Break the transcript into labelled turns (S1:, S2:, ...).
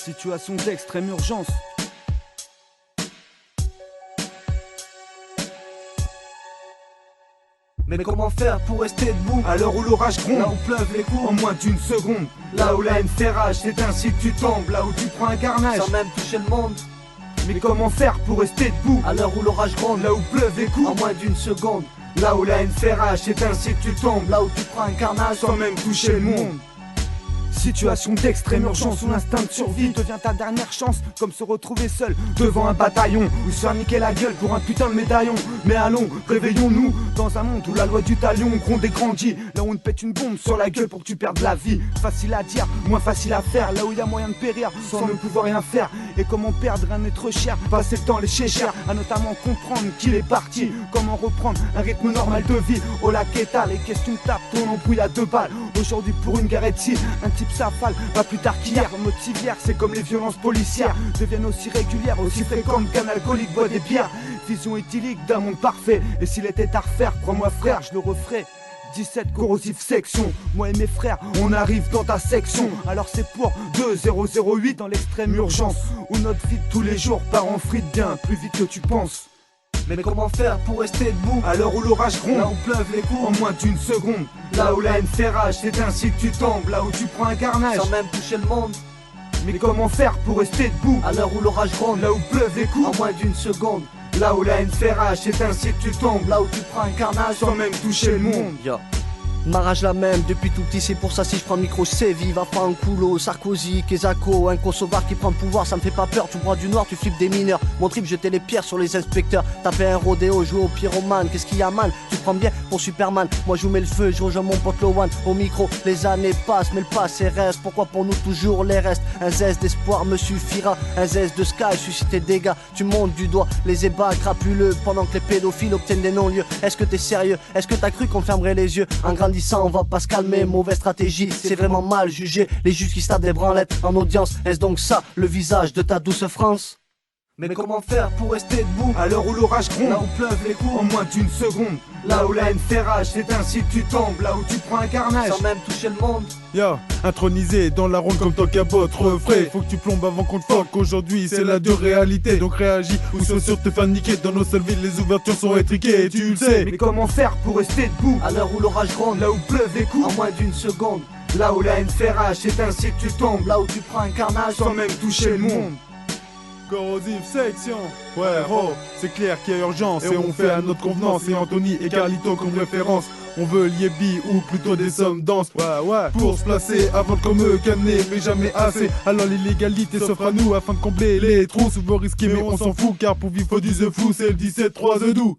S1: Situation d'extrême urgence.
S2: Mais comment faire pour rester debout
S1: À l'heure où l'orage gronde,
S2: là où pleuvent les coups
S1: en moins d'une seconde, là où la haine fait rage, c'est ainsi que tu tombes, là où tu prends un carnage.
S2: sans même toucher le monde?
S1: Mais comment faire pour rester debout
S2: À l'heure où l'orage gronde,
S1: là où pleuvent les coups,
S2: en moins d'une seconde,
S1: là où la haine fait rage, c'est ainsi que tu tombes,
S2: là où tu prends un carnage
S1: sans même toucher le monde. Situation d'extrême urgence où l'instinct de survie devient ta dernière chance, comme se retrouver seul devant un bataillon ou se faire niquer la gueule pour un putain de médaillon. Mais allons, réveillons-nous dans un monde où la loi du talion gronde et grandit, là où on te pète une bombe sur la gueule pour que tu perdes la vie. Facile à dire, moins facile à faire, là où il y a moyen de périr sans ne pouvoir rien faire. Et comment perdre un être cher, passer le temps lécher cher, à notamment comprendre qu'il est parti. Comment reprendre un rythme normal de vie. Au lac état, les questions tapent, ton embrouille à 2 balles. Aujourd'hui pour une garette si un type s'affale, pas plus tard qu'hier. Motivière, c'est comme les violences policières deviennent aussi régulières, aussi fréquentes qu'un alcoolique boit des bières. Vision idyllique d'un monde parfait, et s'il était à refaire, crois-moi frère, je le referais. 17 corrosive section, moi et mes frères, on arrive dans ta section. Alors c'est pour 2008 dans l'extrême urgence, où notre vie de tous les jours part en frite bien plus vite que tu penses.
S2: Mais comment faire pour rester debout
S1: À l'heure où l'orage gronde,
S2: là où pleuvent les coups,
S1: en moins d'une seconde, là où la haine fait rage, c'est ainsi que tu tombes, là où tu prends un carnage.
S2: sans même toucher le monde?
S1: Mais comment faire pour rester debout
S2: À l'heure où l'orage gronde,
S1: là où pleuvent les
S2: en
S1: coups,
S2: moins d'une seconde,
S1: là où la haine fait rage, c'est ainsi que tu tombes,
S2: là où tu prends un carnage
S1: sans même toucher le monde.
S2: Yo. Ma rage la même depuis tout petit, c'est pour ça si je prends le micro c'est vive. Fanculo, Sarkozy, Kezako, un Kosovar qui prend le pouvoir, ça me fait pas peur. Tu bois du noir, tu flippes des mineurs. Mon trip, jeter les pierres sur les inspecteurs. Taper un rodéo, jouer au pyromane. Qu'est-ce qu'il y a mal? Tu te prends bien pour Superman. Moi je vous mets le feu, je rejoins mon pote Lowan. Au micro, les années passent, mais le passé reste. Pourquoi pour nous toujours les restes? Un zeste d'espoir me suffira. Un zeste de sky, susciter des dégâts. Tu montes du doigt les ébats crapuleux pendant que les pédophiles obtiennent des non-lieux. Est-ce que t'es sérieux? Est-ce que t'as cru qu'on fermerait les yeux? En grandissant, on va pas se calmer, mauvaise stratégie, c'est vraiment mal jugé. Les juges qui se tapent des branlettes en audience, est-ce donc ça le visage de ta douce France? Mais comment faire pour rester debout
S1: À l'heure où l'orage gronde,
S2: là où pleuvent les coups,
S1: en moins d'une seconde, là où la haine fait rage, c'est ainsi que tu tombes, là où tu prends un carnage.
S2: sans même toucher le monde?
S3: Yo, intronisé dans la ronde comme ton cabot, refrais. Faut que tu plombes avant qu'on te fuck. Aujourd'hui, c'est la dure réalité. Donc réagis ou sois sûr de te faire niquer. Dans nos seules villes, les ouvertures sont étriquées. Tu le sais.
S1: Mais comment faire pour rester debout
S2: À l'heure où l'orage gronde,
S1: là où pleuvent les coups,
S2: en moins d'une seconde,
S1: là où la haine fait rage, c'est ainsi que tu tombes,
S2: là où tu prends un carnage
S1: sans même toucher le monde.
S3: Corrosive section. Ouais, oh, c'est clair qu'il y a urgence. Et on fait à notre convenance. Et Anthony et Carlito comme référence. On veut Liebi ou plutôt des sommes denses. Ouais. Pour se placer avant de comme eux canner, mais jamais assez. Alors l'illégalité s'offre à nous afin de combler les trous. Souvent risqués, mais on s'en fout. Car pour vivre faut du the fou, c'est le 17-3 the do.